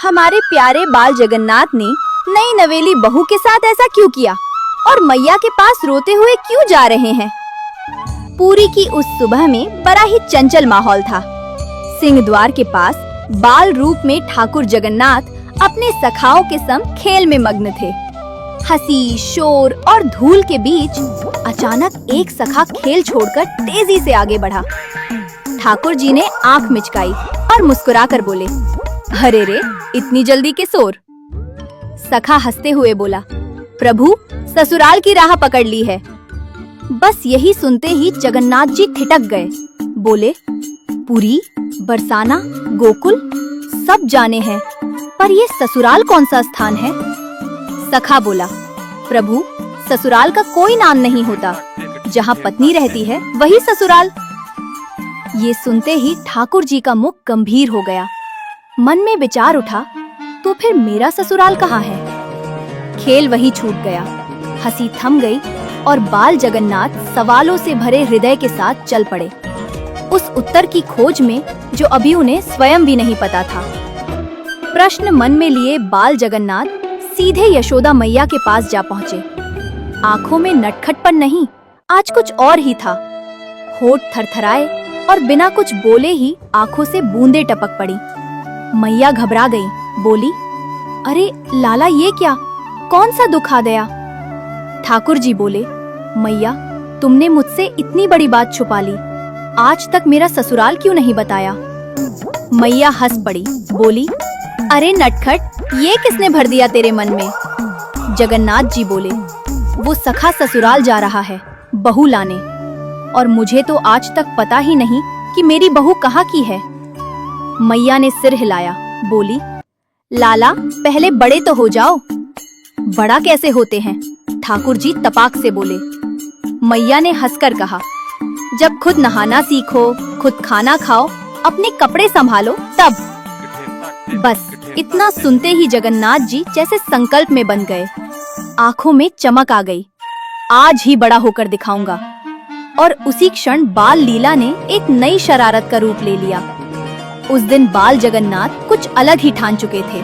हमारे प्यारे बाल जगन्नाथ ने नई नवेली बहू के साथ ऐसा क्यों किया और मैया के पास रोते हुए क्यों जा रहे हैं? पूरी की उस सुबह में बड़ा ही चंचल माहौल था। सिंह द्वार के पास बाल रूप में ठाकुर जगन्नाथ अपने सखाओं के संग खेल में मग्न थे। हंसी, शोर और धूल के बीच अचानक एक सखा खेल छोड़कर तेजी से आगे बढ़ा। ठाकुर जी ने आंख मिचकाई और मुस्कुराकर बोले, अरे रे, इतनी जल्दी के शोर? सखा हंसते हुए बोला, प्रभु ससुराल की राह पकड़ ली है। बस यही सुनते ही जगन्नाथ जी ठिठक गए। बोले, पुरी, बरसाना, गोकुल सब जाने हैं, पर ये ससुराल कौन सा स्थान है? सखा बोला, प्रभु ससुराल का कोई नाम नहीं होता, जहाँ पत्नी रहती है वही ससुराल। ये सुनते ही ठाकुर जी का मुख गंभीर हो गया। मन में विचार उठा, तो फिर मेरा ससुराल कहाँ है? खेल वही छूट गया। हंसी थम गई और बाल जगन्नाथ सवालों से भरे हृदय के साथ चल पड़े, उस उत्तर की खोज में जो अभी उन्हें स्वयं भी नहीं पता था। प्रश्न मन में लिए बाल जगन्नाथ सीधे यशोदा मैया के पास जा पहुँचे। आंखों में नटखटपन नहीं, आज कुछ और ही था। होठ थरथराए और बिना कुछ बोले ही आंखों से बूंदें टपक पड़ी। मैया घबरा गई, बोली, अरे लाला, ये क्या? कौन सा दुख आ गया? ठाकुर जी बोले, मैया तुमने मुझसे इतनी बड़ी बात छुपा ली, आज तक मेरा ससुराल क्यों नहीं बताया? मैया हंस पड़ी, बोली, अरे नटखट, ये किसने भर दिया तेरे मन में? जगन्नाथ जी बोले, वो सखा ससुराल जा रहा है बहू लाने, और मुझे तो आज तक पता ही नहीं कि मेरी बहू कहाँ की है। मैया ने सिर हिलाया, बोली, लाला पहले बड़े तो हो जाओ। बड़ा कैसे होते हैं? ठाकुर जी तपाक से बोले। मैया ने हंसकर कहा, जब खुद नहाना सीखो, खुद खाना खाओ, अपने कपड़े संभालो तब। बस इतना सुनते ही जगन्नाथ जी जैसे संकल्प में बंध गए। आंखों में चमक आ गई, आज ही बड़ा होकर दिखाऊंगा। और उसी क्षण बाल लीला ने एक नई शरारत का रूप ले लिया। उस दिन बाल जगन्नाथ कुछ अलग ही ठान चुके थे।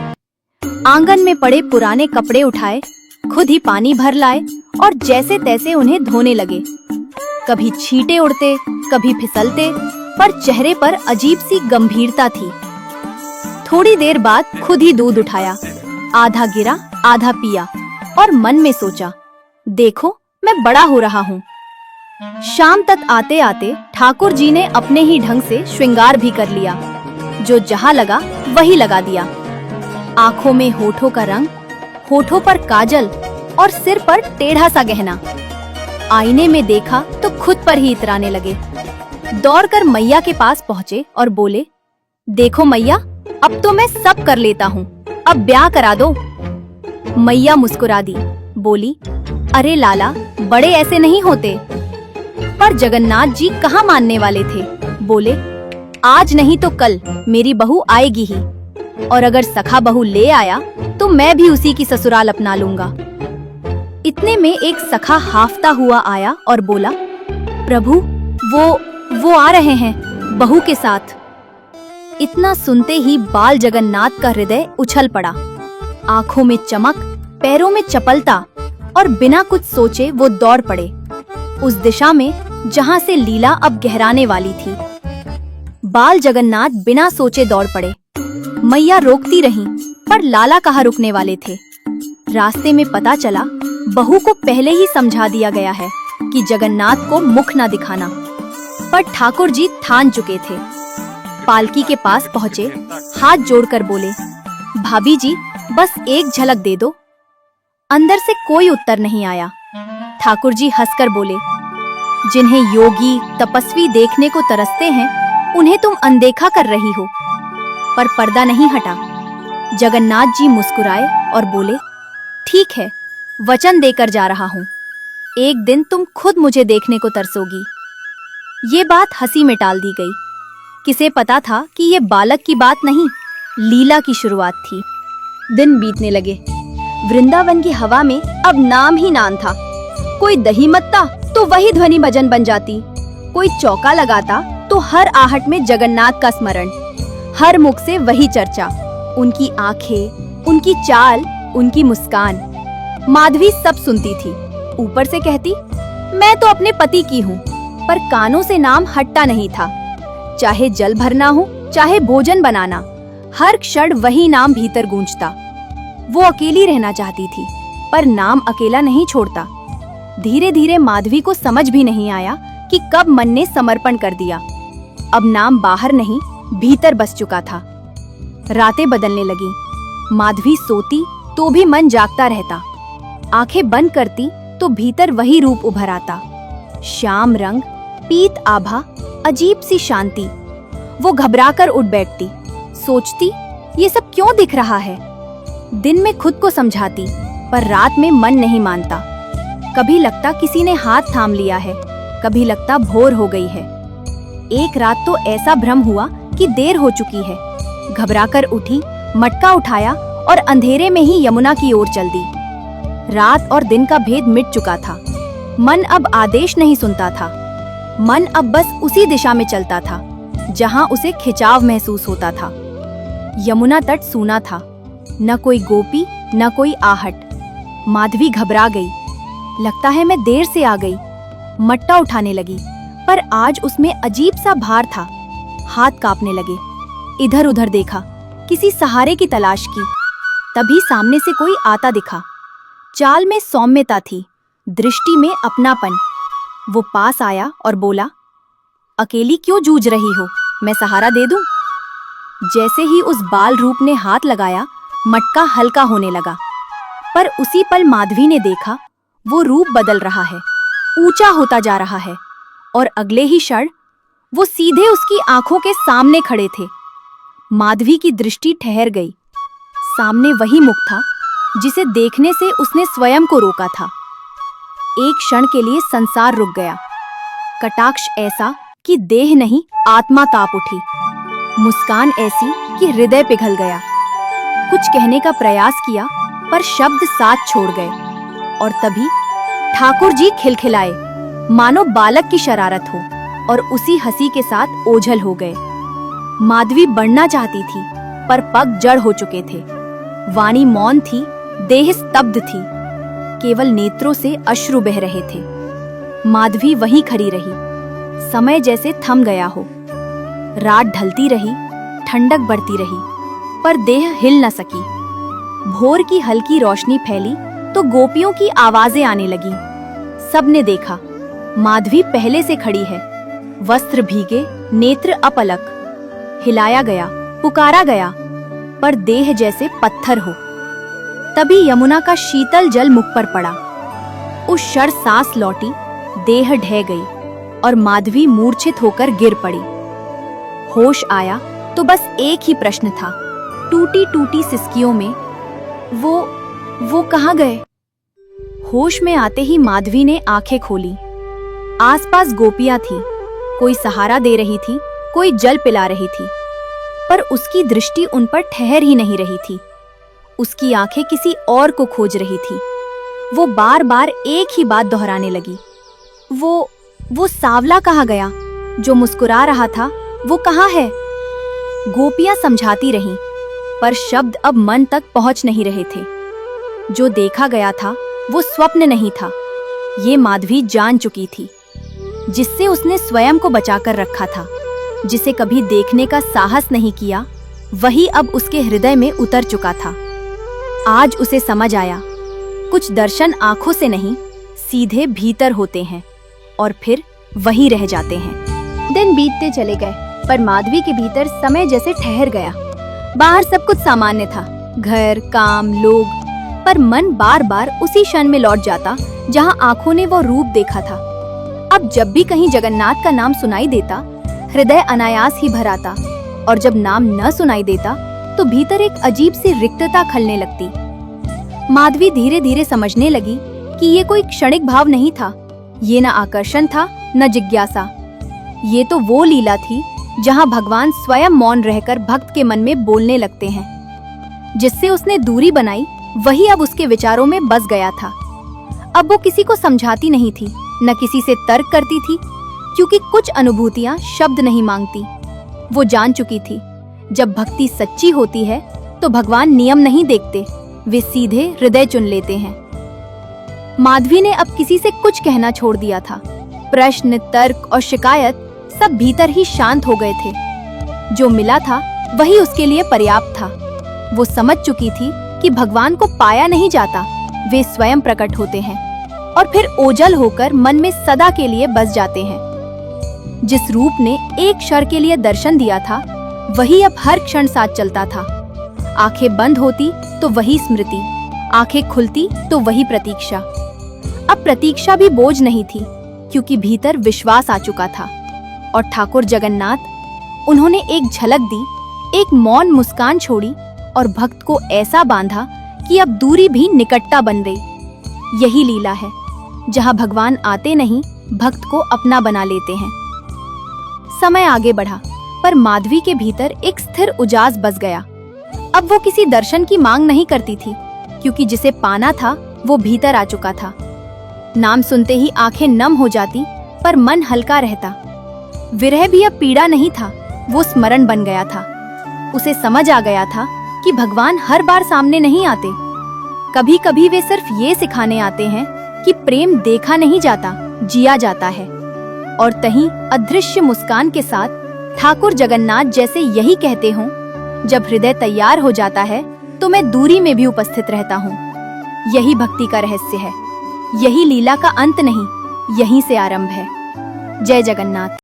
आंगन में पड़े पुराने कपड़े उठाए, खुद ही पानी भर लाए और जैसे तैसे उन्हें धोने लगे। कभी छींटे उड़ते, कभी फिसलते, पर चेहरे पर अजीब सी गंभीरता थी। थोड़ी देर बाद खुद ही दूध उठाया, आधा गिरा आधा पिया और मन में सोचा, देखो मैं बड़ा हो रहा हूँ। शाम तक आते आते ठाकुर जी ने अपने ही ढंग से श्रृंगार भी कर लिया। जो जहाँ लगा वही लगा दिया। आंखों में होठों का रंग, होठों पर काजल और सिर पर टेढ़ा सा गहना। आईने में देखा तो खुद पर ही इतराने लगे। दौड़कर मैया के पास पहुँचे और बोले, देखो मैया, अब तो मैं सब कर लेता हूँ, अब ब्याह करा दो। मैया मुस्कुरा दी, बोली, अरे लाला, बड़े ऐसे नहीं होते। पर जगन्नाथ जी कहाँ मानने वाले थे। बोले, आज नहीं तो कल मेरी बहू आएगी ही, और अगर सखा बहू ले आया तो मैं भी उसी की ससुराल अपना लूंगा। इतने में एक सखा हाफता हुआ आया और बोला, प्रभु वो आ रहे हैं बहू के साथ। इतना सुनते ही बाल जगन्नाथ का हृदय उछल पड़ा। आंखों में चमक, पैरों में चपलता और बिना कुछ सोचे वो दौड़ पड़े उस दिशा में जहां से लीला अब गहराने वाली थी। बाल जगन्नाथ बिना सोचे दौड़ पड़े। मैया रोकती रहीं, पर लाला कहाँ रुकने वाले थे। रास्ते में पता चला बहू को पहले ही समझा दिया गया है कि जगन्नाथ को मुख न दिखाना, पर ठाकुर जी ठान चुके थे। पालकी के पास पहुँचे, हाथ जोड़कर बोले, भाभी जी बस एक झलक दे दो। अंदर से कोई उत्तर नहीं आया। ठाकुर जी हंसकर बोले, जिन्हें योगी तपस्वी देखने को तरसते हैं उन्हें तुम अनदेखा कर रही हो। पर पर्दा नहीं हटा। जगन्नाथ जी मुस्कुराए और बोले, ठीक है, वचन देकर जा रहा हूँ, एक दिन तुम खुद मुझे देखने को तरसोगी। ये बात हंसी में टाल दी गई। किसे पता था कि ये बालक की बात नहीं, लीला की शुरुआत थी। दिन बीतने लगे। वृंदावन की हवा में अब नाम ही नाम था। कोई दही मत्ता तो वही ध्वनि भजन बन जाती, कोई चौका लगाता तो हर आहट में जगन्नाथ का स्मरण, हर मुख से वही चर्चा। उनकी आंखें, उनकी चाल, उनकी मुस्कान। माधवी सब सुनती थी। ऊपर से कहती, मैं तो अपने पति की हूँ, पर कानों से नाम हटता नहीं था। चाहे जल भरना हो, चाहे भोजन बनाना, हर क्षण वही नाम भीतर गूंजता। वो अकेली रहना चाहती थी, पर नाम अकेला नहीं छोड़ता। धीरे धीरे माधवी को समझ भी नहीं आया कि कब मन ने समर्पण कर दिया। अब नाम बाहर नहीं, भीतर बस चुका था। रातें बदलने लगी। माधवी सोती तो भी मन जागता रहता। आंखें बंद करती तो भीतर वही रूप उभर आता। श्याम रंग, पीत आभा, अजीब सी शांति। वो घबराकर उठ बैठती, सोचती ये सब क्यों दिख रहा है। दिन में खुद को समझाती, पर रात में मन नहीं मानता। कभी लगता किसी ने हाथ थाम लिया है, कभी लगता भोर हो गई है। एक रात तो ऐसा भ्रम हुआ कि देर हो चुकी है। घबराकर उठी, मटका उठाया और अंधेरे में ही यमुना की ओर चल दी। रात और दिन का भेद मिट चुका था। मन अब आदेश नहीं सुनता था। मन अब बस उसी दिशा में चलता था जहां उसे खिंचाव महसूस होता था। यमुना तट सूना था, न कोई गोपी, न कोई आहट। माधवी घबरा गई। लगता है मैं देर से आ गई। मट्टा उठाने लगी, पर आज उसमें अजीब सा भार था। हाथ कांपने लगे। इधर उधर देखा, किसी सहारे की तलाश की। तभी सामने से कोई आता दिखा। चाल में सौम्यता थी, दृष्टि में अपनापन। वो पास आया और बोला, अकेली क्यों जूझ रही हो, मैं सहारा दे दूं? जैसे ही उस बाल रूप ने हाथ लगाया, मटका हल्का होने लगा। पर उसी पल माधवी ने देखा, वो रूप बदल रहा है, ऊंचा होता जा रहा है, और अगले ही क्षण वो सीधे उसकी आंखों के सामने खड़े थे। माधवी की दृष्टि ठहर गई। सामने वही मुख था जिसे देखने से उसने स्वयं को रोका था। एक क्षण के लिए संसार रुक गया। कटाक्ष ऐसा कि देह नहीं, आत्मा कांप उठी। मुस्कान ऐसी कि हृदय पिघल गया। कुछ कहने का प्रयास किया, पर शब्द साथ छोड़ गए। और तभी ठाकुर जी खिलखिलाए, मानो बालक की शरारत हो, और उसी हंसी के साथ ओझल हो गए। माधवी बढ़ना चाहती थी, पर पग जड़ हो चुके थे। वाणी मौन थी, देह स्तब्ध थी। केवल नेत्रों से अश्रु बह रहे थे। माधवी वहीं खड़ी रही। समय जैसे थम गया हो। रात ढलती रही, ठंडक बढ़ती रही, पर देह हिल न सकी। भोर की हल्की रोशनी फैली तो गोपियों की आवाजें आने लगी। सबने देखा, माधवी पहले से खड़ी है। वस्त्र भीगे, नेत्र अपलक। हिलाया गया, पुकारा गया, पर देह जैसे पत्थर हो। तभी यमुना का शीतल जल मुख पर पड़ा। उस क्षण सांस लौटी, देह ढह गई, और माधवी मूर्छित होकर गिर पड़ी। होश आया तो बस एक ही प्रश्न था, टूटी टूटी सिसकियों में, वो कहाँ गए? होश में आते ही माधवी ने आंखें खोली। आसपास गोपियां थी। कोई सहारा दे रही थी, कोई जल पिला रही थी, पर उसकी दृष्टि उन पर ठहर ही नहीं रही थी। उसकी आंखें किसी और को खोज रही थी। वो बार बार एक ही बात दोहराने लगी, वो सांवला कहाँ गया? जो मुस्कुरा रहा था, वो कहाँ है? गोपियां समझाती रहीं, पर शब्द अब मन तक पहुंच नहीं रहे थे। जो देखा गया था वो स्वप्न नहीं था, ये माधवी जान चुकी थी। जिससे उसने स्वयं को बचाकर रखा था, जिसे कभी देखने का साहस नहीं किया, वही अब उसके हृदय में उतर चुका था। आज उसे समझ आया, कुछ दर्शन आंखों से नहीं, सीधे भीतर होते हैं और फिर वहीं रह जाते हैं। दिन बीतते चले गए, पर माधवी के भीतर समय जैसे ठहर गया। बाहर सब कुछ सामान्य था, घर, काम, लोग, पर मन बार बार उसी क्षण में लौट जाता जहां आंखों ने वो रूप देखा था। अब जब भी कहीं जगन्नाथ का नाम सुनाई देता, हृदय अनायास ही भर आता, और जब नाम न सुनाई देता तो भीतर एक अजीब सी रिक्तता खलने लगती। माधवी धीरे धीरे समझने लगी कि ये कोई क्षणिक भाव नहीं था, ये न आकर्षण था न जिज्ञासा। ये तो वो लीला थी जहां भगवान स्वयं मौन रहकर भक्त के मन में बोलने लगते हैं। जिससे उसने दूरी बनाई, वही अब उसके विचारों में बस गया था। अब वो किसी को समझाती नहीं थी, न किसी से तर्क करती थी, क्योंकि कुछ अनुभूतियां शब्द नहीं मांगती। वो जान चुकी थी, जब भक्ति सच्ची होती है तो भगवान नियम नहीं देखते, वे सीधे हृदय चुन लेते हैं। माधवी ने अब किसी से कुछ कहना छोड़ दिया था। प्रश्न, तर्क और शिकायत सब भीतर ही शांत हो गए थे। जो मिला था वही उसके लिए पर्याप्त था। वो समझ चुकी थी कि भगवान को पाया नहीं जाता, वे स्वयं प्रकट होते हैं और फिर ओझल होकर मन में सदा के लिए बस जाते हैं। जिस रूप ने एक क्षण के लिए दर्शन दिया था, वही अब हर क्षण साथ चलता था। आंखें बंद होती तो वही स्मृति, आंखें खुलती तो वही प्रतीक्षा। अब प्रतीक्षा भी बोझ नहीं थी, क्योंकि भीतर विश्वास आ चुका था। और ठाकुर जगन्नाथ, उन्होंने एक झलक दी, एक मौन मुस्कान छोड़ी और भक्त को ऐसा बांधा कि अब दूरी भी निकटता बन गई। यही लीला है, जहाँ भगवान आते नहीं, भक्त को अपना बना लेते हैं। समय आगे बढ़ा, पर माधवी के भीतर एक स्थिर उजास बस गया। अब वो किसी दर्शन की मांग नहीं करती थी, क्योंकि जिसे पाना था वो भीतर आ चुका था। नाम सुनते ही आंखें नम हो जाती, पर मन हल्का रहता। विरह भी अब पीड़ा नहीं था, वो स्मरण बन गया था। उसे समझ आ गया था कि भगवान हर बार सामने नहीं आते। कभी कभी वे सिर्फ ये सिखाने आते हैं कि प्रेम देखा नहीं जाता, जिया जाता है। और तहीं अदृश्य मुस्कान के साथ ठाकुर जगन्नाथ जैसे यही कहते हों, जब हृदय तैयार हो जाता है तो मैं दूरी में भी उपस्थित रहता हूँ। यही भक्ति का रहस्य है, यही लीला का अंत नहीं, यहीं से आरंभ है। जय जगन्नाथ।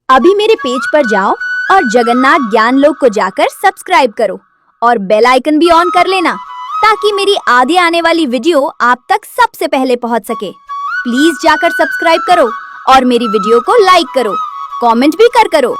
अभी मेरे पेज पर जाओ और जगन्नाथ ज्ञान लोक को जाकर सब्सक्राइब करो और बेल आइकन भी ऑन कर लेना, ताकि मेरी आगे आने वाली वीडियो आप तक सबसे पहले पहुंच सके। प्लीज जाकर सब्सक्राइब करो और मेरी वीडियो को लाइक करो, कमेंट भी करो।